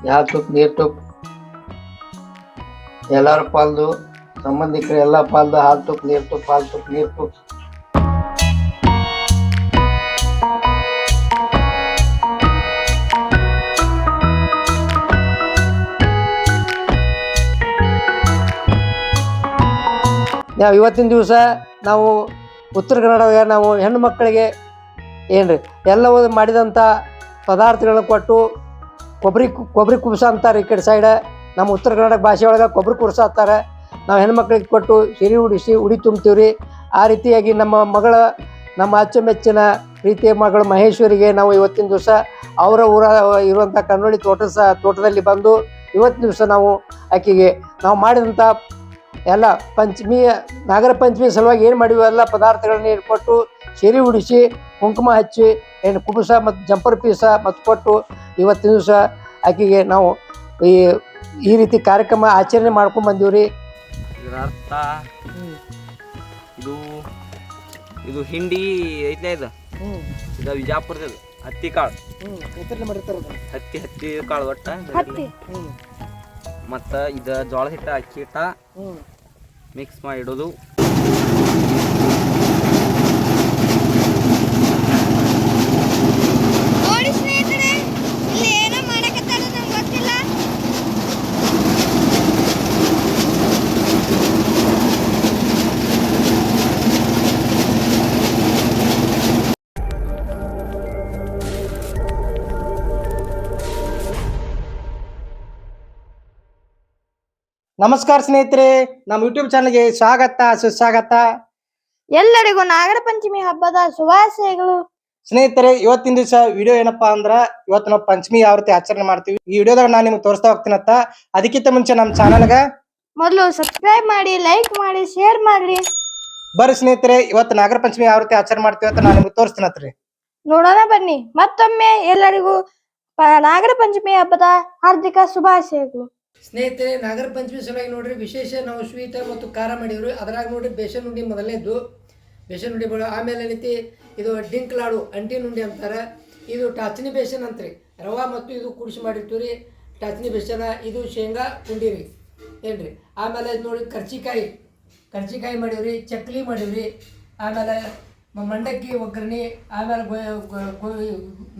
ಯಾವ ತುಪ್ಪ ನೀರು ತುಪ್ಪ ಎಲ್ಲಾರು ಪಾಲ್ದು ಸಂಬಂಧಿಕರು ಎಲ್ಲ ಪಾಲ್ದು ಹಾಲು ತುಪ್ಪ ನೀರು ತುಪ್ಪ ಹಾಲು ತುಪ್ಪ ನೀರು ತುಪ್ಪ. ನಾವು ಇವತ್ತಿನ ದಿವಸ ನಾವು ಉತ್ತರ ಕನ್ನಡದಾಗ ನಾವು ಹೆಣ್ಣು ಮಕ್ಕಳಿಗೆ ಏನ್ರಿ ಎಲ್ಲವೂ ಮಾಡಿದಂಥ ಪದಾರ್ಥಗಳನ್ನ ಕೊಟ್ಟು ಕೊಬ್ಬರಿ ಕುಬ್ಸ ಅಂತಾರೆ ಈ ಕಡೆ ಸೈಡ. ನಮ್ಮ ಉತ್ತರ ಕನ್ನಡ ಭಾಷೆ ಒಳಗೆ ಕೊಬ್ಬರಿ ಕುಬ್ಸ ಅಂತಾರೆ. ನಾವು ಹೆಣ್ಮಕ್ಳಿಗೆ ಕೊಟ್ಟು ಸಿರಿ ಉಡಿಸಿ ಉಡಿ ತುಂಬ್ತೀವಿ ರೀ. ಆ ರೀತಿಯಾಗಿ ನಮ್ಮ ಅಚ್ಚುಮೆಚ್ಚಿನ ಪ್ರೀತಿಯ ಮಗಳು ಮಹೇಶ್ವರಿಗೆ ನಾವು ಇವತ್ತಿನ ದಿವಸ ಅವರ ಇರುವಂಥ ಕನ್ನೋಳಿ ತೋಟದಲ್ಲಿ ಬಂದು ಇವತ್ತಿನ ದಿವಸ ನಾವು ಆಕೆಗೆ ನಾವು ಮಾಡಿದಂಥ ಎಲ್ಲ ನಾಗರ ಪಂಚಮಿ ಸಲುವಾಗಿ ಏನು ಮಾಡಿವಿ ಎಲ್ಲ ಪದಾರ್ಥಗಳನ್ನ ಕೊಟ್ಟು ಸಿರಿ ಉಡಿಸಿ ಕುಂಕುಮ ಹಚ್ಚಿ ಕುಬುಸ ಮತ್ತು ಜಂಪರ್ ಪೀಸ ಮತ್ತು ಕೊಟ್ಟು ಇವತ್ತಿನ ದಿವಸ ಆಕೆಗೆ ನಾವು ಈ ರೀತಿ ಕಾರ್ಯಕ್ರಮ ಆಚರಣೆ ಮಾಡ್ಕೊಂಡು ಬಂದೀವಿ ರೀ. ಇದರ ಅರ್ಥ ಇದು ಹಿಂಡಿ ಐತೆ. ಇದು ವಿಜಾಪುರದ ಹತ್ತಿ ಕಾಳು ಹತ್ತಿ ಕಾಳು ಒಟ್ಟ ಮತ್ತು ಇದು ಜೋಳ ಹಿಟ್ಟ ಅಕ್ಕಿ ಹಿಟ್ಟ ಮಿಕ್ಸ್ ಮಾಡಿ ಇಡೋದು. ನಮಸ್ಕಾರ ಸ್ನೇಹಿತರೆ, ನಮ್ಮ ಯೂಟ್ಯೂಬ್ ಚಾನಲ್ಗೆ ಸುಸ್ವಾಗತ. ಎಲ್ಲರಿಗೂ ನಾಗರ ಪಂಚಮಿ ಹಬ್ಬದ ಶುಭಾಶಯಗಳು. ಸ್ನೇಹಿತರೆ, ಇವತ್ತಿನ ದಿವಸ ವಿಡಿಯೋ ಏನಪ್ಪಾ ಅಂದ್ರ ಇವತ್ತು ನಾವು ಪಂಚಮಿ ಯಾವ ರೀತಿ ಆಚರಣೆ ಮಾಡ್ತೀವಿ ಈ ವಿಡಿಯೋದಾಗ ನಾನು ನಿಮ್ಗೆ ತೋರಿಸ್ತಾ ಹೋಗ್ತೀನತ್ತ. ಅದಕ್ಕಿಂತ ಮುಂಚೆ ನಮ್ಮ ಚಾನಲ್ಗ ಮೊದಲು ಸಬ್ಸ್ಕ್ರೈಬ್ ಮಾಡಿ, ಲೈಕ್ ಮಾಡಿ, ಶೇರ್ ಮಾಡ್ರಿ. ಬರ್ರಿ ಸ್ನೇಹಿತರೆ, ಇವತ್ತು ನಾಗರ ಪಂಚಮಿ ಯಾವ ರೀತಿ ಆಚರಣೆ ಮಾಡ್ತೀವಿ ಅಂತ ನಾನು ನಿಮ್ಗೆ ತೋರಿಸ್ತೀನತ್ರಿ. ನೋಡೋಣ ಬನ್ನಿ. ಮತ್ತೊಮ್ಮೆ ಎಲ್ಲರಿಗೂ ನಾಗರ ಪಂಚಮಿ ಹಬ್ಬದ ಹಾರ್ದಿಕ ಶುಭಾಶಯಗಳು. ಸ್ನೇಹಿತರೆ, ನಾಗರ ಪಂಚಮಿ ಸಲುವಾಗಿ ನೋಡ್ರಿ ವಿಶೇಷ ನಾವು ಸ್ವೀಟ್ ಮತ್ತು ಖಾರ ಮಾಡಿವ್ರಿ. ಅದ್ರಾಗ ನೋಡ್ರಿ ಬೇಸನ್ ಉಂಡಿ ಮೊದಲನೇದ್ದು, ಬೇಸನ್ ಉಂಡಿ ಆಮೇಲೆ ಏನೈತಿ ಇದು ಡಿಂಕ್ ಲಾಡು ಅಂಟಿನ ಉಂಡಿ ಅಂತಾರೆ. ಇದು ಟಾಚನಿ ಬೇಸನ್ ಅಂತ್ರಿ, ರವಾ ಮತ್ತು ಇದು ಕುಡಿಸಿ ಮಾಡಿರ್ತೀವಿ ರೀ ಟಾಚನಿ ಬೇಸನ. ಇದು ಶೇಂಗಾ ಉಂಡಿ ರೀ ಏನ್ರಿ. ಆಮೇಲೆ ನೋಡಿ ಕರ್ಚಿಕಾಯಿ ಮಾಡೀವ್ರಿ, ಚಕ್ಲಿ ಮಾಡೀವ್ರಿ, ಆಮೇಲೆ ಮಂಡಕ್ಕಿ ಒಗ್ಗರಣೆ, ಆಮೇಲೆ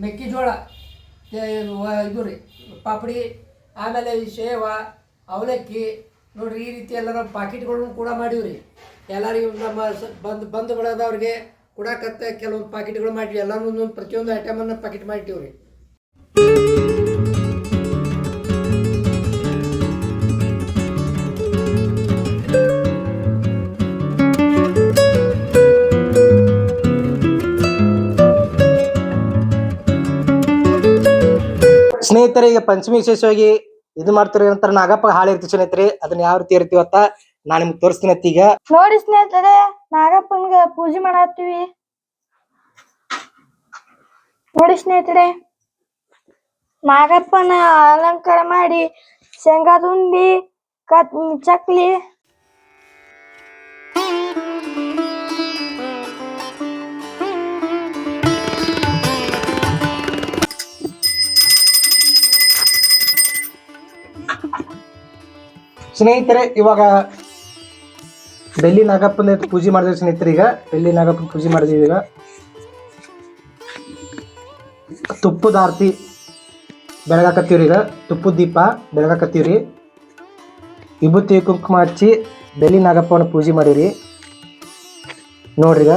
ಮೆಕ್ಕೆಜೋಳ ಇದು ರೀ ಪಾಪಡಿ, ಆಮೇಲೆ ಶೇವ ಅವಲಕ್ಕಿ ನೋಡ್ರಿ. ಈ ರೀತಿ ಎಲ್ಲ ನಾವು ಪಾಕೆಟ್ಗಳನ್ನು ಕೂಡ ಮಾಡೀವ್ರಿ. ಎಲ್ಲರಿಗೂ ನಮ್ಮ ಬಂದು ಬೆಳೆದವ್ರಿಗೆ ಕೊಡಕತ್ತ ಕೆಲವೊಂದು ಪಾಕೆಟ್ಗಳು ಮಾಡಿವಿ. ಎಲ್ಲನೂ ಪ್ರತಿಯೊಂದು ಐಟಮನ್ನು ಪಾಕೆಟ್ ಮಾಡಿಟ್ಟಿವ್ರಿ. ಸ್ನೇಹಿತರೆ, ಈಗ ಪಂಚಮಿ ವಿಶೇಷವಾಗಿ ಇದು ಮಾಡ್ತೀರಿ ಅಂತಾರೆ ನಾಗಪ್ಪ ಹಾಳು ಇರ್ತೀವಿ ಸ್ನೇಹಿತರೆ. ಅದನ್ನ ಯಾವ ರೀತಿ ಇರ್ತೀವತ್ತ ನಾನು ನಿಮ್ಗೆ ತೋರಿಸ್ತೀನಿ. ಈಗ ನೋಡಿ ಸ್ನೇಹಿತರೆ, ನಾಗಪ್ಪನ್ಗ ಪೂಜೆ ಮಾಡತ್ತೀವಿ. ನೋಡಿ ಸ್ನೇಹಿತರೆ, ನಾಗಪ್ಪನ ಅಲಂಕಾರ ಮಾಡಿ ಶೇಂಗಾದ ಉಂಡಿ, ಚಕ್ಲಿ, ಸ್ನೇಹಿತರೆ ಇವಾಗ ಬೆಳ್ಳಿ ನಾಗಪ್ಪನ ಪೂಜೆ ಮಾಡಿದ್ವಿ ಸ್ನೇಹಿತರೆ. ಈಗ ಬೆಳ್ಳಿ ನಾಗಪ್ಪನ ಪೂಜೆ ಮಾಡಿದೀವಿ. ಈಗ ತುಪ್ಪದ ಆರತಿ ಬೆಳಗಾಕತ್ತೀವ್ರಿ. ಈಗ ತುಪ್ಪದ ದೀಪ ಬೆಳಗಾಕತ್ತೀವ್ರಿ. ವಿಭೂತಿ ಕುಂಕುಮ ಹಚ್ಚಿ ಬೆಳ್ಳಿ ನಾಗಪ್ಪನ ಪೂಜೆ ಮಾಡೀವ್ರಿ. ನೋಡ್ರಿ, ಈಗ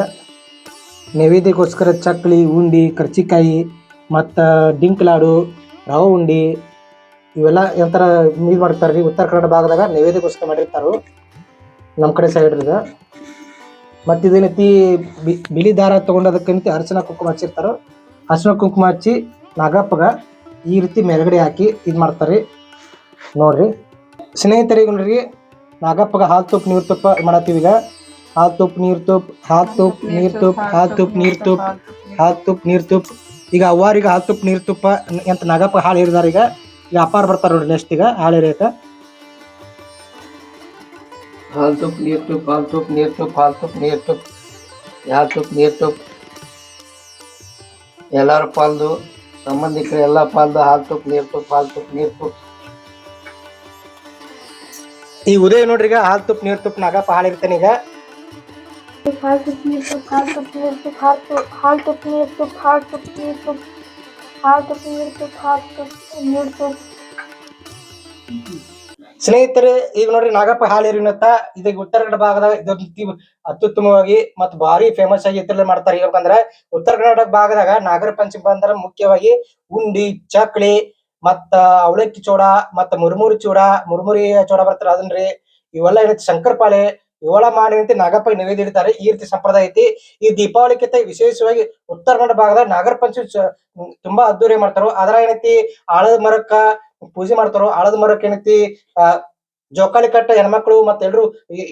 ನೈವೇದ್ಯಕ್ಕೋಸ್ಕರ ಚಕ್ಲಿ, ಉಂಡಿ, ಕರ್ಚಿಕಾಯಿ ಮತ್ತು ಡಿಂಕ್ ಲಾಡು, ರವೆ ಉಂಡಿ ಇವೆಲ್ಲ ಒಂಥರ ಇದು ಮಾಡ್ತಾರೆ ರೀ. ಉತ್ತರ ಕನ್ನಡ ಭಾಗದಾಗ ನೈವೇದ್ಯಕ್ಕೋಸ್ಕರ ಮಾಡಿರ್ತಾರು, ನಮ್ಮ ಕಡೆ ಸೈಡ್ ಈಗ. ಮತ್ತು ಇದೇನೈತಿ ಬಿಳಿ ದಾರ ತೊಗೊಂಡೋದಕ್ಕಂತ ಅರಿಶಿನ ಕುಂಕುಮ ಹಚ್ಚಿರ್ತಾರೋ. ಅರಿಶಿನ ಕುಂಕುಮ ಹಚ್ಚಿ ನಾಗಪ್ಪಗ ಈ ರೀತಿ ಮೇಲ್ಗಡೆ ಹಾಕಿ ಇದು ಮಾಡ್ತಾರೆ ನೋಡ್ರಿ. ಸ್ನೇಹಿತರಿಗೆ ನೋಡ್ರಿ, ನಾಗಪ್ಪಗ ಹಾಲು ತುಪ್ಪ ನೀರು ತುಪ್ಪ ಮಾಡತ್ತೀವಿ. ಈಗ ಹಾಲು ತುಪ್ಪ ನೀರು ತುಪ್ಪ, ಹಾಲು ತುಪ್ಪ ನೀರು ತುಪ್ಪ, ಹಾಲು ತುಪ್ಪ ನೀರು ತುಪ್ಪ, ಹಾಲು ತುಪ್ಪ ನೀರು ತುಪ್ಪ. ಈಗ ಅವ್ವಾರಿಗೆ ಹಾಲು ತುಪ್ಪ ನೀರು ತುಪ್ಪ ಅಂತ ನಾಗಪ್ಪ ಹಾಳು ಹಿರಿದಾರ. ಈಗ ಅಪ್ಪಾರ ಬರ್ತಾರೆ ನೋಡ್ರಿ ನೆಕ್ಸ್ಟ್. ಈಗ ಹಾಳು ಹಿರಿಯಕ ಹಾಲು ತುಪ್ಪ ನೀರು ತುಪ್ಪ, ಹಾಲು ತುಪ್ಪ ನೀರು ತುಪ್ಪ, ಹಾಲು ತುಪ್ಪ ನೀರು ತುಪ್ಪ, ಹಾಲು ತುಪ್ಪ ನೀರು ತುಪ್ಪ ಎಲ್ಲಾರು ಪಾಲ್ದು ಸಂಬಂಧಿಕರು ಎಲ್ಲ ಪಾಲ್ದ ಹಾಲು ತುಪ್ಪ ನೀರು ತುಪ್ಪ ಹಾಲು ತುಪ್ಪ ನೀರು ತುಪ್ಪ. ಈಗ ಉದಯ ನೋಡ್ರಿ, ಈಗ ಹಾಲು ತುಪ್ಪ ನೀರು ತುಪ್ಪ ನಾಗಪ್ಪ ಹಾಳಿರ್ತಾನೆ. ಈಗ ಹಾಲು ತುಪ್ಪ ನೀರು ತುಪ್ಪ ಹಾಲು ತುಪ್ಪ ನೀರು ತುಪ್ಪ ಹಾಲು ತುಪ್ಪ ನೀರು ತುಪ್ಪ ಹಾಲು ತುಪ್ಪ ನೀರು ತುಪ್ಪ ಹಾಲು ತುಪ್ಪ ನೀರು ತುಪ್ಪ ಹಾಲು ತುಪ್ಪ ನೀರು ತುಪ್ಪ. ಸ್ನೇಹಿತರೆ, ಈಗ ನೋಡ್ರಿ ನಾಗಪ್ಪ ಹಾಲಿರಿನತ್ತ ಇದಕ್ಕೆ ಉತ್ತರ ಕನ್ನಡ ಭಾಗದಾಗ ಇದೊಂದು ಅತ್ಯುತ್ತಮವಾಗಿ ಮತ್ತು ಭಾರಿ ಫೇಮಸ್ ಆಗಿ ಇದ್ರಲ್ಲಿ ಮಾಡ್ತಾರೆ. ಯಾಕಂದ್ರೆ ಉತ್ತರ ಕರ್ನಾಟಕ ಭಾಗದಾಗ ನಾಗರ ಪಂಚಮಿ ಅಂದ್ರ ಮುಖ್ಯವಾಗಿ ಉಂಡಿ, ಚಕ್ಲಿ, ಮತ್ತ ಅವಲಕ್ಕಿ ಚೂಡ, ಮತ್ತ ಮುರುಮುರಿ ಚೂಡ ಬರ್ತಾರ ಅದನ್ರಿ. ಇವೆಲ್ಲ ಏನೈತಿ ಶಂಕರಪಾಳೆ ಇವೆಲ್ಲ ಮಾಡಿ ನಾಗಪ್ಪ ನೈವೇದ್ಯ ಇಡ್ತಾರೆ. ಈ ರೀತಿ ಸಂಪ್ರದಾಯ ಐತಿ. ಈ ದೀಪಾವಳಿಗಿಂತ ವಿಶೇಷವಾಗಿ ಉತ್ತರ ಕನ್ನಡ ಭಾಗದಾಗ ನಾಗರ ಪಂಚಮಿ ತುಂಬಾ ಅದ್ದೂರಿ ಮಾಡ್ತಾರೋ. ಅದ್ರ ಏನೈತಿ ಆಳದ ಮರಕ್ಕ ಪೂಜೆ ಮಾಡ್ತಾರೋ. ಆಳದ ಮರಕ್ಕೆ ಏನೈತಿ ಜೋಕಾಲಿ ಕಟ್ಟ ಹೆಣ್ಮಕ್ಳು ಮತ್ತೆ ಎಲ್ರು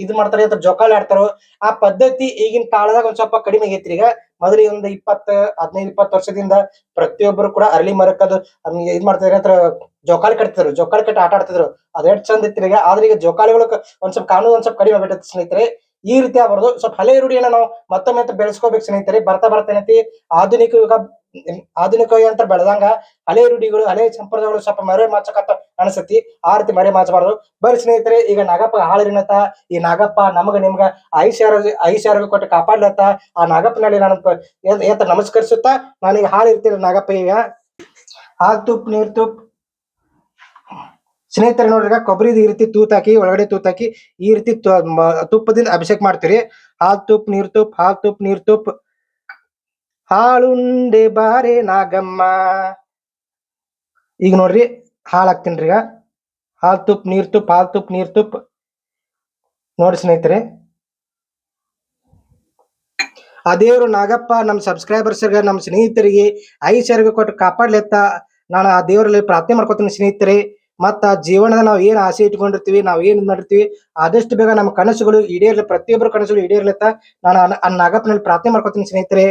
ಇದು ಮಾಡ್ತಾರೆ ಅಂತ ಜೋಕಾಲಿ ಆಡ್ತಾರೋ. ಆ ಪದ್ಧತಿ ಈಗಿನ ಕಾಲದಾಗ ಒಂದ್ ಸ್ವಲ್ಪ ಕಡಿಮೆ ಆಗೈತ್ರಿ. ಈಗ ಮೊದಲಿಗೆ ಒಂದು 15-20 ವರ್ಷದಿಂದ ಪ್ರತಿಯೊಬ್ಬರು ಕೂಡ ಅರಳಿ ಮರಕ್ಕದು ಇದ್ ಮಾಡ್ತಿದ್ರೆ ಅಂತ ಜೋಕಾಲಿ ಕಟ್ತಿದ್ರು. ಜೋಕಾಲಿ ಕಟ್ಟಿ ಆಟ ಆಡ್ತಿದ್ರು. ಅದ್ ಎಷ್ಟ್ ಚಂದ ಇತ್ತು. ಈಗ ಆದ್ರೆ ಈಗ ಜೋಕಾಲಿಗಳು ಒಂದ್ ಸ್ವಲ್ಪ ಕಾನೂನು ಒಂದ್ ಸ್ವಲ್ಪ ಕಡಿಮೆ ಆಗ್ಬಿಟ್ಟೈತಿ ಸ್ನೇಹಿತರೆ. ಈ ರೀತಿ ಆಗ್ಬಾರ್ದು. ಸ್ವಲ್ಪ ಹಳೆ ರೂಢಿಯನ್ನ ನಾವು ಮತ್ತೊಮ್ಮೆ ಬೆಳೆಸ್ಕೋಬೇಕು ಸ್ನೇಹಿತರೆ. ಬರ್ತಾ ಏನೈತಿ ಆಧುನಿಕ ಅಂತ ಬೆಳೆದಂಗ ಹಳೆ ರೂಢಿಗಳು ಹಳೆ ಸಂಪ್ರದಾಯಗಳು ಸ್ವಲ್ಪ ಮರೆ ಮಾಚಕತ್ತ ಅನ್ಸತಿ. ಆ ರೀತಿ ಮರೆ ಮಾಚಬಾರ್ದು. ಬರ್ರಿ ಸ್ನೇಹಿತರೆ, ಈಗ ನಾಗಪ್ಪ ಹಾಳಿರಿನತ್ತ ಈ ನಾಗಪ್ಪ ನಮಗ ನಿಮ್ಗ ಐಶ್ವರ್ಯ ಕೊಟ್ಟು ಕಾಪಾಡ್ಲತ್ತ ಆ ನಾಗಪ್ಪನಲ್ಲಿ ನಾನು ನಮಸ್ಕರಿಸುತ್ತಾ ನಾನೀಗ ಹಾಳಿರ್ತೀನಿ ನಾಗಪ್ಪ. ಈಗ ಹಾಲು ತುಪ್ಪ ನೀರ್ ತುಪ್ಪ ಸ್ನೇಹಿತರೆ ನೋಡ್ರಿ, ಈಗ ಕೊಬ್ಬರಿದ ಈ ರೀತಿ ತೂತಾಕಿ ಒಳಗಡೆ ತೂತಾಕಿ ಈ ರೀತಿ ತುಪ್ಪದಿಂದ ಅಭಿಷೇಕ ಮಾಡ್ತೀರಿ. ಹಾಲು ತುಪ್ಪ ನೀರ್ ತುಪ್ಪ ಹಾಲು ತುಪ್ಪ ನೀರ್ ತುಪ್ಪ ಹಾಳುಂಡೆ ಬಾರೆ ನಾಗಮ್ಮ. ಈಗ ನೋಡ್ರಿ ಹಾಲು ಹಾಕ್ತೀನ್ರಿ. ಈಗ ಹಾಲು ತುಪ್ಪ ನೀರ್ ತುಪ್ಪ ಹಾಲು ತುಪ್ಪ ನೀರ್ ತುಪ್ಪ ನೋಡಿ ಸ್ನೇಹಿತರೆ. ಆ ದೇವ್ರು ನಾಗಪ್ಪ ನಮ್ಮ ಸಬ್ಸ್ಕ್ರೈಬರ್ಸ್ಗೆ ನಮ್ಮ ಸ್ನೇಹಿತರಿಗೆ ಐಶ್ವರ್ಯ ಕೊಟ್ಟು ಕಾಪಾಡ್ಲೆತ್ತ ನಾನು ಆ ದೇವರಲ್ಲಿ ಪ್ರಾರ್ಥನೆ ಮಾಡ್ಕೊತೀನಿ ಸ್ನೇಹಿತರೆ. ಮತ್ತ ಜೀವನದ ನಾವು ಏನ್ ಆಸೆ ಇಟ್ಕೊಂಡಿರ್ತೀವಿ, ನಾವ್ ಏನ್ ಮಾಡಿರ್ತೀವಿ ಆದಷ್ಟು ಬೇಗ ನಮ್ಮ ಕನಸುಗಳು ಈಡೇರ್ಲಿ, ಪ್ರತಿಯೊಬ್ಬರ ಕನಸುಗಳು ಈಡೇರ್ಲತ್ತ ನಾನು ಆ ನಾಗಪ್ಪನಲ್ಲಿ ಪ್ರಾರ್ಥನೆ ಮಾಡ್ಕೊತೀನಿ ಸ್ನೇಹಿತರೆ.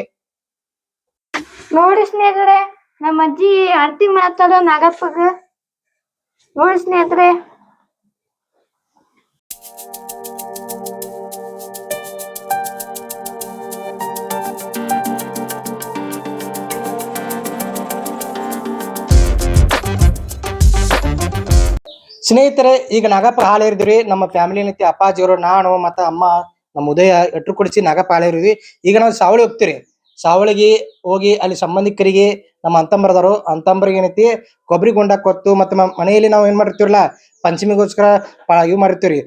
ನೋಡಿ ಸ್ನೇಹಿತರೆ, ನಮ್ಮ ಅಜ್ಜಿ ಆರತಿ ಮಾಡ್ತಾಳ ನಾಗಪ್ಪಗ. ನೋಡಿ ಸ್ನೇಹಿತರೆ, ಸ್ನೇಹಿತರೆ ಈಗ ನಾಗಪ್ಪ ಹಾಲು ಏರಿದ್ರಿ. ನಮ್ಮ ಫ್ಯಾಮಿಲಿ ಏನೈತಿ ಅಪ್ಪಾಜಿಯವರು, ನಾನು ಮತ್ತ ಅಮ್ಮ, ನಮ್ಮ ಉದಯ ಎಟ್ರು ಕುಡಿಸಿ ನಾಗಪ್ಪ ಹಾಲು ಏರಿದ್ವಿ. ಈಗ ನಾವು ಸಾವಳಿ ಹೋಗ್ತೀರಿ. ಸಾವಳಿಗೆ ಹೋಗಿ ಅಲ್ಲಿ ಸಂಬಂಧಿಕರಿಗೆ ನಮ್ಮ ಅಂತಂಬರಿಗೆ ಏನೈತಿ ಕೊಬ್ಬರಿ ಗುಂಡ ಕೊತ್ತು ಮತ್ತೆ ಮನೆಯಲ್ಲಿ ನಾವು ಏನ್ ಮಾಡಿರ್ತೀವಲ್ಲ ಪಂಚಮಿಗೋಸ್ಕರ ಇವ್ ಮಾಡಿರ್ತೀವ್ರಿ.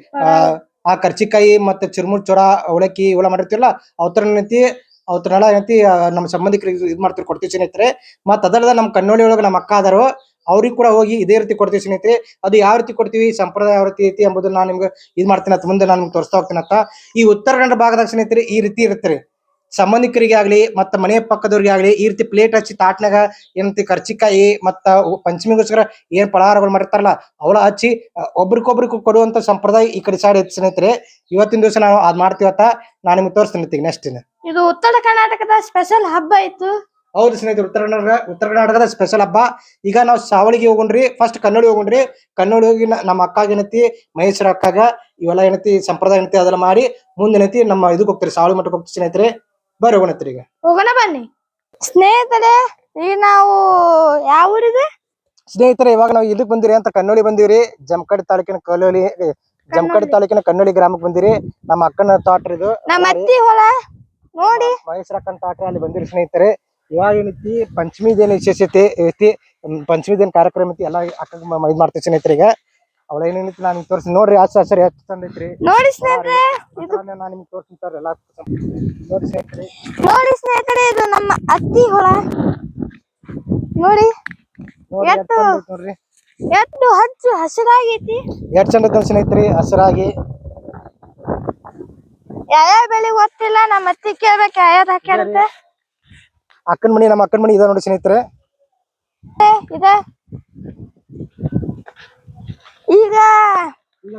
ಆ ಕರ್ಚಿಕಾಯಿ ಮತ್ತೆ ಚಿರ್ಮುರ್ ಚೂಡ ಅವಲಕ್ಕಿ ಇವೆಲ್ಲ ಮಾಡಿರ್ತೀವಲ್ಲ ಅವತ್ರನೆಲ್ಲ ಏನೈತಿ ನಮ್ಮ ಸಂಬಂಧಿಕರಿಗೆ ಇದ್ ಮಾಡ್ತೀವಿ, ಕೊಡ್ತೀವಿ ಸ್ನೇಹಿತರೆ. ಮತ್ ಅದಲ್ಲದ ನಮ್ಮ ಕನ್ನೋಳಿ ಒಳಗ ನಮ್ಮ ಅಕ್ಕ ಅದಾರು, ಅವ್ರಿಗೆ ಕೂಡ ಹೋಗಿ ಇದೇ ರೀತಿ ಕೊಡ್ತೀವಿ ಸ್ನೇಹಿತರೆ. ಅದು ಯಾವ ರೀತಿ ಕೊಡ್ತೀವಿ, ಸಂಪ್ರದಾಯ ಯಾವ ರೀತಿ ಐತಿ ಎಂಬುದನ್ನ ನಾನು ನಿಮ್ಗೆ ಇದ್ ಮಾಡ್ತೀನಿ ಅಂತ ಮುಂದೆ ನಾನು ನಿಮ್ಗೆ ತೋರಿಸ್ತಾ ಹೋಗ್ತೀನಿ ಅಂತ. ಈ ಉತ್ತರ ಕನ್ನಡ ಭಾಗದಾಗ ಸ್ನೇಹಿತರೆ ಈ ರೀತಿ ಇರುತ್ತೆ. ಸಂಬಂಧಿಕರಿಗೆ ಆಗ್ಲಿ ಮತ್ತ ಮನೆಯ ಪಕ್ಕದವ್ರಿಗೆ ಆಗ್ಲಿ ಈ ರೀತಿ ಪ್ಲೇಟ್ ಹಚ್ಚಿ ತಾಟ್ನಾಗ ಏನಂತಿ ಕರ್ಚಿಕಾಯಿ ಮತ್ತ ಪಂಚಮಿಗೋಸ್ಕರ ಏನ್ ಪಲಹಾರಗಳು ಮಾಡಿರ್ತಾರಲ್ಲ ಅವಳ ಹಚ್ಚಿ ಒಬ್ರಿಗೊಬ್ರಿಗೆ ಕೊಡುವಂತ ಸಂಪ್ರದಾಯ ಈ ಕಡೆ ಸೈಡ್ ಐತಿ ಸ್ನೇಹಿತರೆ. ಇವತ್ತಿನ ದಿವಸ ನಾವು ಅದ್ ಮಾಡ್ತೀವತ್ತ ನಾನು ನಿಮ್ಗೆ ತೋರಿಸ್ತೀನಿ ನೆಕ್ಸ್ಟ್. ಇದು ಉತ್ತರ ಕರ್ನಾಟಕದ ಸ್ಪೆಷಲ್ ಹಬ್ಬ ಆಯ್ತು. ಹೌದು ಸ್ನೇಹಿತರೆ, ಉತ್ತರ ಕರ್ನಾಟಕದ ಸ್ಪೆಷಲ್ ಹಬ್ಬ. ಈಗ ನಾವು ಸಾವಳಿಗೆ ಹೋಗೋಣ್ರಿ, ಫಸ್ಟ್ ಕನ್ನಡಿ ಹೋಗೋಣ್ರಿ. ಕನ್ನಡಿ ಹೋಗಿ ನಮ್ಮ ಅಕ್ಕಾಗ ಏನೈತಿ ಮಹೇಶ್ವರ ಅಕ್ಕಾಗ ಇವೆಲ್ಲ ಏನೈತಿ ಸಂಪ್ರದಾಯ ಏನೈತಿ ಅದೆಲ್ಲ ಮಾಡಿ ಮುಂದೆ ಏನೈತಿ ನಮ್ಮ ಇದಕ್ಕೆ ಹೋಗ್ತೀರಿ, ಸಾವಳಿ ಮಠಕ್ಕೆ ಹೋಗ್ತೀವಿ ಸ್ನೇಹಿತರೆ. ಬರ್ರಿ ಹೋಗೋಣತ್ರಿ. ಈಗ ಹೋಗೋಣ ಬನ್ನಿ ಸ್ನೇಹಿತರೆ. ಈಗ ನಾವು ಯಾವ ಊರಿದೆ ಸ್ನೇಹಿತರೆ? ಇವಾಗ ನಾವು ಇದಕ್ ಬಂದಿರಿ ಅಂತ ಕನ್ನೋಳಿ ಬಂದಿವ್ರಿ. ಜಮಖಂಡಿ ತಾಲೂಕಿನ ಕನ್ನೋಳಿ ಗ್ರಾಮಕ್ಕೆ ಬಂದಿರಿ. ನಮ್ಮ ಅಕ್ಕನ ತೋಟ್ರಿ ಇದು, ನಮ್ಮ ಅತ್ತಿ ಹೊಲ ನೋಡಿ ಮಹೇಶ್ವರ ಅಕ್ಕನ ತೋಟ್ರಿ ಅಲ್ಲಿ ಬಂದಿರಿ ಸ್ನೇಹಿತರೆ. ಇವಾಗ ಏನೈತಿ ಪಂಚಮಿದೇನು ವಿಶೇಷತೆ ಐತಿ, ಪಂಚಮಿದೇನ್ ಕಾರ್ಯಕ್ರಮ ಐತಿ ಎಲ್ಲ ಅಕ್ಕ ಇದ್ ಮಾಡ್ತೀವಿ ಸ್ನೇಹಿತರೆ. ಈಗ ಅವಳ ಏನೇನೈತಿ ನಾನು ನಿಮ್ಗೆ ತೋರಿಸ್ತೀನಿ ನೋಡ್ರಿ. ಸರಿ ಎಷ್ಟು ಚಂದ ಐತ್ರಿ ನೋಡಿ ಸ್ನೇಹಿತರೆ. ನಾನು ನಿಮ್ಗೆ ತೋರಿಸ್ತೀನಿ ಎಲ್ಲ ನೋಡಿ ಸ್ನೇಹಿತರೆ. ನೋಡಿ ಸ್ನೇಹಿತರೆ, ಇದು ನಮ್ಮ ಅತ್ತಿ ಹೊಲ ನೋಡಿ. ನೋಡ್ರಿ ಎಷ್ಟು ಹಚ್ಚು ಹಸಿರಾಗೈತಿ, ಎಷ್ಟ್ ಚಂದ ಐತಿ ಸ್ನೇಹಿತರೆ ಹಸಿರಾಗಿ. ಯಾವ ಬೆಳಿ ಗೊತ್ತಿಲ್ಲ, ನಮ್ಮ ಅತ್ತಿ ಕೇಳ್ಬೇಕು ಯಾವ್ಯಾವ್ದು ಹಾಕ್ಯಾರಂತ. ಅಕ್ಕನ ಮನಿ, ನಮ್ಮ ಅಕ್ಕನ ಮನಿ ಇದ ನೋಡಿ ಸ್ನೇಹಿತರೆ. ಇದೆ ಈಗ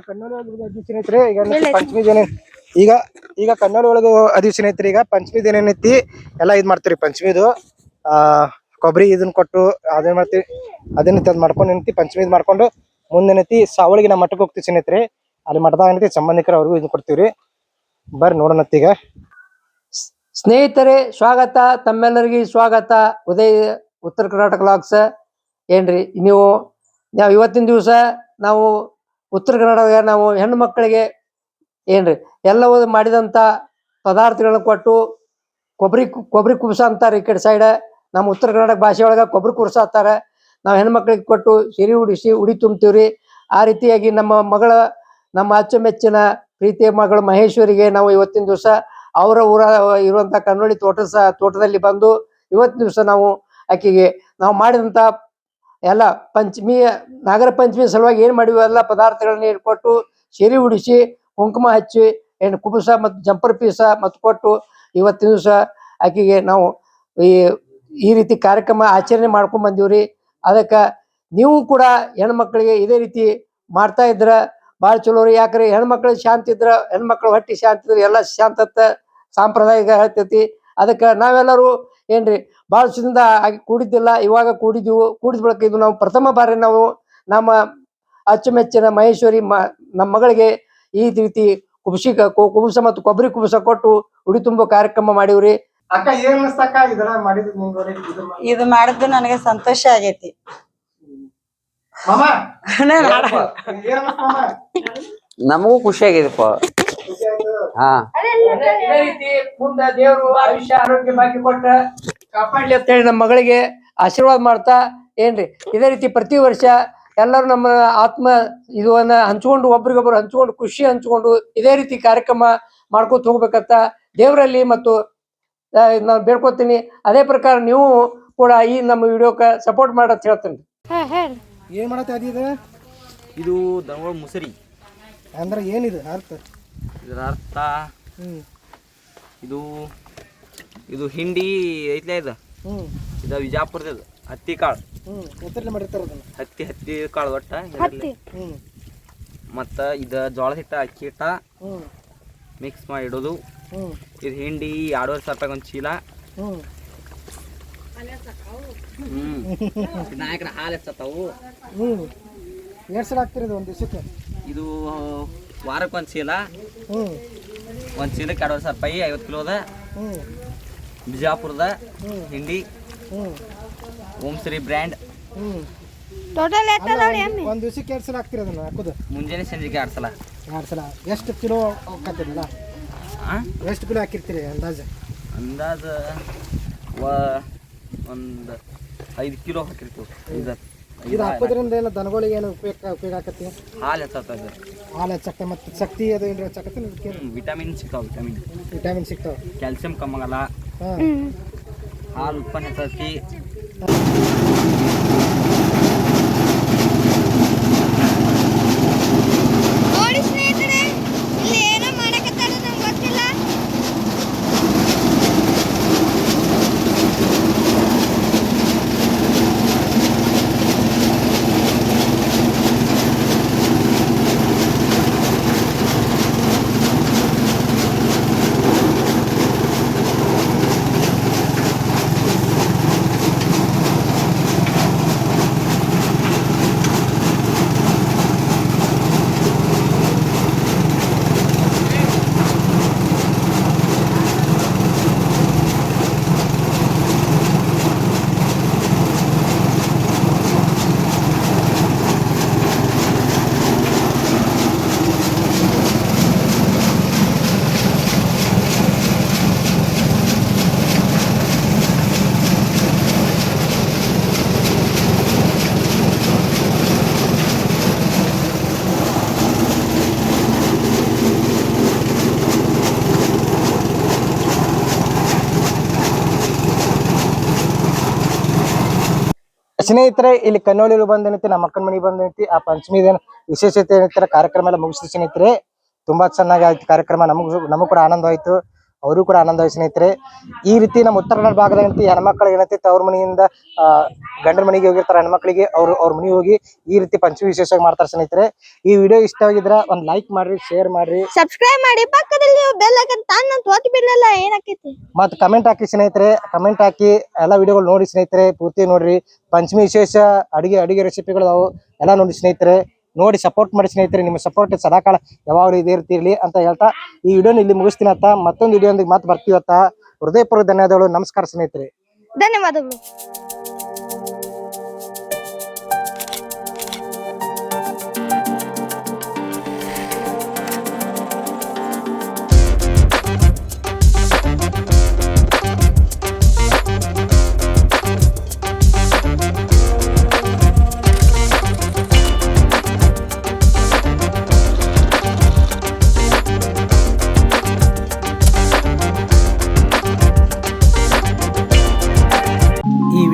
ಕನ್ನೋಳಿ ಒಳಗೆ ಸ್ನೇಹಿತರೆ. ಈಗ ಪಂಚಮಿದೇನೆ ಈಗ ಕನ್ನೋಳಿ ಒಳಗೆ ಅದಿವ್ ಸ್ನೇಹಿತರೆ. ಈಗ ಪಂಚಮಿದ ಏನೇನೈತಿ ಎಲ್ಲ ಇದ್ ಮಾಡ್ತೀರಿ. ಪಂಚಮಿದು ಕೊಬ್ಬರಿ ಇದನ್ನ ಕೊಟ್ಟು ಅದೇನ್ ಮಾಡ್ತೀವಿ ಅದೇನೈತಿ ಅದ್ ಮಾಡ್ಕೊಂಡು ಏನೈತಿ ಪಂಚಮಿ ಇದ್ ಮಾಡ್ಕೊಂಡು ಮುಂದೇನೈತಿ ಸಾವಳಿಗೆ ನಮ್ಮ ಮಠಕ್ಕೆ ಹೋಗ್ತೀವಿ ಸ್ನೇಹಿತರೆ. ಅಲ್ಲಿ ಮಠದಾಗ ಏನೈತಿ ಸಂಬಂಧಿಕರು ಅವ್ರಿಗೂ ಇದನ್ನ ಕೊಡ್ತೀವ್ರಿ. ಬರ್ರಿ ನೋಡೋಣತ್ತೀಗ. ಸ್ನೇಹಿತರೆ ಸ್ವಾಗತ, ತಮ್ಮೆಲ್ಲರಿಗೆ ಸ್ವಾಗತ. ಉತ್ತರ ಕರ್ನಾಟಕ ವ್ಲಾಗ್ಸ್. ಏನ್ರಿ ನಾವು ಇವತ್ತಿನ ದಿವಸ ನಾವು ಉತ್ತರ ಕರ್ನಾಟಕ ನಾವು ಹೆಣ್ಣು ಮಕ್ಕಳಿಗೆ ಏನ್ರಿ ಎಲ್ಲವೂ ಮಾಡಿದಂಥ ಪದಾರ್ಥಗಳನ್ನ ಕೊಟ್ಟು ಕೊಬ್ಬರಿ ಕುಬ್ಸ ಅಂತಾರೆ ಈ ಕಡೆ ಸೈಡ್. ನಮ್ಮ ಉತ್ತರ ಕರ್ನಾಟಕ ಭಾಷೆ ಒಳಗೆ ಕೊಬ್ಬರಿ ಕುರ್ಸ ಅಂತಾರೆ. ನಾವು ಹೆಣ್ಮಕ್ಳಿಗೆ ಕೊಟ್ಟು ಸಿರಿ ಉಡಿಸಿ ಉಡಿ ತುಂಬ್ತೀವ್ರಿ. ಆ ರೀತಿಯಾಗಿ ನಮ್ಮ ಅಚ್ಚುಮೆಚ್ಚಿನ ಪ್ರೀತಿಯ ಮಗಳು ಮಹೇಶ್ವರಿಗೆ ನಾವು ಇವತ್ತಿನ ದಿವಸ ಅವರ ಊರ ಇರುವಂಥ ಕನ್ನೋಳಿ ತೋಟದಲ್ಲಿ ಬಂದು ಇವತ್ತಿನ ದಿವಸ ನಾವು ಆಕೆಗೆ ನಾವು ಮಾಡಿದಂಥ ಎಲ್ಲ ನಾಗರ ಪಂಚಮಿ ಸಲುವಾಗಿ ಏನು ಮಾಡಿವಿ ಎಲ್ಲ ಪದಾರ್ಥಗಳನ್ನ ಇಟ್ಕೊಟ್ಟು ಸಿರಿ ಉಡಿಸಿ ಕುಂಕುಮ ಹಚ್ಚಿ ಕುಬುಸ ಮತ್ತು ಜಂಪರ್ ಪೀಸ ಮತ್ತು ಕೊಟ್ಟು ಇವತ್ತಿನ ದಿವಸ ಆಕೆಗೆ ನಾವು ಈ ರೀತಿ ಕಾರ್ಯಕ್ರಮ ಆಚರಣೆ ಮಾಡ್ಕೊಂಡ್ ಬಂದೀವ್ರಿ. ಅದಕ್ಕೆ ನೀವು ಕೂಡ ಹೆಣ್ಮಕ್ಳಿಗೆ ಇದೇ ರೀತಿ ಮಾಡ್ತಾ ಇದ್ರ ಭಾಳ ಚಲೋ ರೀ. ಯಾಕ್ರಿ ಹೆಣ್ಮಕ್ಳಿಗೆ ಶಾಂತಿ ಇದ್ರ ಹೆಣ್ಮಕ್ಳು ಹೊಟ್ಟಿ ಶಾಂತಿ ಇದ್ರೆ ಎಲ್ಲ ಶಾಂತತೆ ಸಾಂಪ್ರದಾಯಿಕ ಹೇಳ್ತೈತಿ. ಅದಕ್ಕೆ ನಾವೆಲ್ಲರೂ ಏನ್ರಿ ಭಾಳ ದಿನದಿಂದ ಆಗಿ ಕೂಡಿದ್ದಿಲ್ಲ, ಇವಾಗ ಕೂಡಿದ ಬಳಿಕ ಇದು ನಾವು ಪ್ರಥಮ ಬಾರಿ ನಾವು ನಮ್ಮ ಅಚ್ಚುಮೆಚ್ಚಿನ ಮಹೇಶ್ವರಿ ನಮ್ಮ ಮಗಳಿಗೆ ಈ ರೀತಿ ಕುಬುಸ ಮತ್ತು ಕೊಬ್ಬರಿ ಕುಬುಸ ಕೊಟ್ಟು ಉಡಿ ತುಂಬೋ ಕಾರ್ಯಕ್ರಮ ಮಾಡಿವ್ರಿ. ಅಕ್ಕ ಏನ್ ಅನ್ಸ್ತಕ್ಕ ಇದೆಲ್ಲ ಮಾಡಿದ್ ಇದು ಮಾಡಿದ್ದು ನನಗೆ ಸಂತೋಷ ಆಗೈತಿ. ಮಾಮ ನಮಗೂ ಖುಷಿ ಆಗಿದಪ್ಪ. ಹಾ ಇದೇ ರೀತಿ ಮುಂದ ದೇವರು ಆಯುಷ್ಯ ಆರೋಗ್ಯ ಭಾಗ್ಯ ಕೊಟ್ಟ ಕಾಪಾಡ್ಲಿ ಅಂತ ಹೇಳಿ ನಮ್ಮ ಮಗಳಿಗೆ ಆಶೀರ್ವಾದ ಮಾಡ್ತಾ ಏನ್ರಿ ಇದೇ ರೀತಿ ಪ್ರತಿ ವರ್ಷ ಎಲ್ಲರೂ ನಮ್ಮ ಆತ್ಮ ಇದನ್ನ ಹಂಚ್ಕೊಂಡು ಒಬ್ರಿಗೊಬ್ರು ಹಂಚ್ಕೊಂಡು ಖುಷಿ ಹಂಚ್ಕೊಂಡು ಇದೇ ರೀತಿ ಕಾರ್ಯಕ್ರಮ ಮಾಡ್ಕೊತ ಹೋಗ್ಬೇಕಂತ ದೇವರಲ್ಲಿ ಮತ್ತು ನಾನು ಬೇಡ್ಕೊತೀನಿ. ಅದೇ ಪ್ರಕಾರ ನೀವು ಕೂಡ ಈ ನಮ್ಮ ವಿಡಿಯೋಕ್ಕೆ ಸಪೋರ್ಟ್ ಮಾಡತ್ ಹೇಳ್ತೀನಿ. ಏನ್ ಮಾಡತ್ತೆ ಅದಿದ ಇದು ದನಗಳ ಮುಸರಿ ಅಂದ್ರೆ ಏನಿದು ಅರ್ಥ? ಇದರ ಅರ್ಥ ಇದು ಹಿಂಡಿ ಐತ್ಲೇ ಇದು ವಿಜಾಪುರದ ಹತ್ತಿ ಕಾಳು. ಹತ್ತಿ ಕಾಳು ಒಟ್ಟ ಮತ್ತ ಇದ ಜೋಳದ ಹಿಟ್ಟ ಅಕ್ಕಿ ಹಿಟ್ಟ ಮಿಕ್ಸ್ ಮಾಡಿ ಇಡೋದು. ಇದು ಹಿಂಡಿ 2.5 ರೂಪಾಯಿ ಒಂದು ಚೀಲ. ನಾಯಕನ ಹಾಲು ಎತ್ತವು. ಎಷ್ಟು ಸಲ ಹಾಕ್ತಿರೋದು ಒಂದು ದಿವಸಕ್ಕೆ? ಇದು ವಾರಕ್ಕೆ ಒಂದು ಚೀಲ. ಒಂದು ಚೀಲಕ್ಕೆ 2.5 ರೂಪಾಯಿ 50 ಕಿಲೋದ ಬಿಜಾಪುರದ ಹಿಂಡಿ ಓಂಶ್ರೀ ಬ್ರ್ಯಾಂಡ್. ಒಂದು ದಿವಸಕ್ಕೆ 2 ಸಲ ಹಾಕ್ತಿರೋದನ್ನ ಹಾಕೋದು? ಮುಂಜಾನೆ ಸಂಜೆಗೆ 2 ಸಲ. 2 ಸಲ ಎಷ್ಟು ಕಿಲೋ ಹಾಕತ್ತಿರಲ್ಲ? ಎಷ್ಟು ಕಿಲೋ ಹಾಕಿರ್ತೀರಿ ಅಂದಾಜು? ಒಂದು 5 ಕಿಲೋ ಹಾಕಿರ್ತೀವಿ. ಇದು ಹಾಕೋದ್ರಿಂದ ಏನು ದನಗಳಿಗೆ ಏನು ಉಪಯೋಗ ಆಕತಿ? ಹಾಲು ಹೆಚ್ಚಾಗ್ತದೆ. ಹಾಲು ಹೆಚ್ಚಕ್ಕೆ ಮತ್ತು ಶಕ್ತಿ ಅದು ಏನು ಹೆಚ್ಚಾಕತ್ತೆ? ವಿಟಮಿನ್ ಸಿಗ್ತಾವೆ. ವಿಟಮಿನ್ ಸಿಗ್ತಾವೆ. ಕ್ಯಾಲ್ಸಿಯಂ ಕಮ್ಮಾಗಲ್ಲ. ಹಾಲು ಉತ್ಪನ್ನ ಹೆಚ್ಚಾಗ್ತಿ. ನೋಡಿ ಸ್ನೇಹಿತರೆ, ಇಲ್ಲಿ ಏನೋ ಮಾಡಕತ್ತಾರ ನಂಗೆ ಗೊತ್ತಿಲ್ಲ. ಸ್ನೇಹಿತರೆ, ಇಲ್ಲಿ ಕನ್ನೋಳಿಲು ಬಂದೇನೈತಿ, ನಮ್ಮ ಅಕ್ಕನ ಮನೆಗೆ ಬಂದೈತಿ. ಆ ಪಂಚಮಿ ವಿಶೇಷತೆ ಏನೈತಿ, ಕಾರ್ಯಕ್ರಮ ಎಲ್ಲ ಮುಗಿಸಿ ಸ್ನೇಹಿತರೆ. ತುಂಬಾ ಚೆನ್ನಾಗಿ ಆಯ್ತು ಕಾರ್ಯಕ್ರಮ. ನಮಗೂ ಕೂಡ ಆನಂದ ಆಯ್ತು, ಅವರು ಕೂಡ ಆನಂದ ಆಯ್ತು ಸ್ನೇಹಿತರೆ. ಈ ರೀತಿ ನಮ್ಮ ಉತ್ತರ ಕನ್ನಡ ಭಾಗದ ಹೆಣ್ಮಕ್ಳಿಗೆ ಏನೈತಿ ಅವ್ರ ಮನೆಯಿಂದ ಗಂಡನ ಮನೆಗೆ ಹೋಗಿರ್ತಾರೆ ಹೆಣ್ಮಕ್ಳಿಗೆ, ಅವ್ರ ಮನೆಗೆ ಹೋಗಿ ಈ ರೀತಿ ಪಂಚಮಿ ವಿಶೇಷವಾಗಿ ಮಾಡ್ತಾರೆ ಸ್ನೇಹಿತರೆ. ಈ ವಿಡಿಯೋ ಇಷ್ಟವಾಗಿದ್ರೆ ಒಂದು ಲೈಕ್ ಮಾಡ್ರಿ, ಶೇರ್ ಮಾಡ್ರಿ, ಸಬ್ಸ್ಕ್ರೈಬ್ ಮಾಡಿ, ಪಕ್ಕದಲ್ಲಿ ಬೆಲ್ ಐಕಾನ್ ತಾನ ಒತ್ತಿ ಬಿಡಲ್ಲ ಏನಾಕೈತಿ, ಮತ್ತು ಕಮೆಂಟ್ ಹಾಕಿ ಸ್ನೇಹಿತರೆ. ಕಮೆಂಟ್ ಹಾಕಿ ಎಲ್ಲ ವಿಡಿಯೋಗಳು ನೋಡಿ ಸ್ನೇಹಿತರೆ, ಪೂರ್ತಿ ನೋಡ್ರಿ. ಪಂಚಮಿ ವಿಶೇಷ ಅಡಿಗೆ ರೆಸಿಪಿಗಳು ಅವು ಎಲ್ಲ ನೋಡಿ ಸ್ನೇಹಿತರೆ. ನೋಡಿ ಸಪೋರ್ಟ್ ಮಾಡಿ ಸ್ನೇಹಿತರೆ. ನಿಮ್ಮ ಸಪೋರ್ಟ್ ಸದಾಕಾಲ ಯಾವಾಗಲೂ ಇದೇ ಇರ್ತಿರ್ಲಿ ಅಂತ ಹೇಳ್ತಾ ಈ ವಿಡಿಯೋನ ಇಲ್ಲಿ ಮುಗಿಸ್ತೀನಿ ಅತ್ತ. ಮತ್ತೊಂದು ವಿಡಿಯೋ ಮತ್ತೆ ಬರ್ತೀವತ್ತ. ಹೃದಯಪೂರ್ವಕ ಧನ್ಯವಾದಗಳು. ನಮಸ್ಕಾರ ಸ್ನೇಹಿತರೆ. ಧನ್ಯವಾದಗಳು.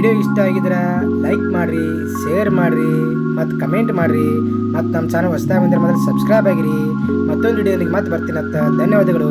ವಿಡಿಯೋ ಇಷ್ಟ ಆಗಿದ್ರೆ ಲೈಕ್ ಮಾಡಿರಿ, ಶೇರ್ ಮಾಡಿರಿ ಮತ್ತು ಕಮೆಂಟ್ ಮಾಡಿರಿ. ಮತ್ತು ನಮ್ಮ ಚಾನಲ್ ಹೊಸದಾಗಿ ಬಂದರೆ ಮೊದಲು ಸಬ್ಸ್ಕ್ರೈಬ್ ಆಗಿರಿ. ಮತ್ತೊಂದು ವಿಡಿಯೋಲಿಗೆ ಮತ್ತೆ ಬರ್ತೀನಂತ. ಧನ್ಯವಾದಗಳು.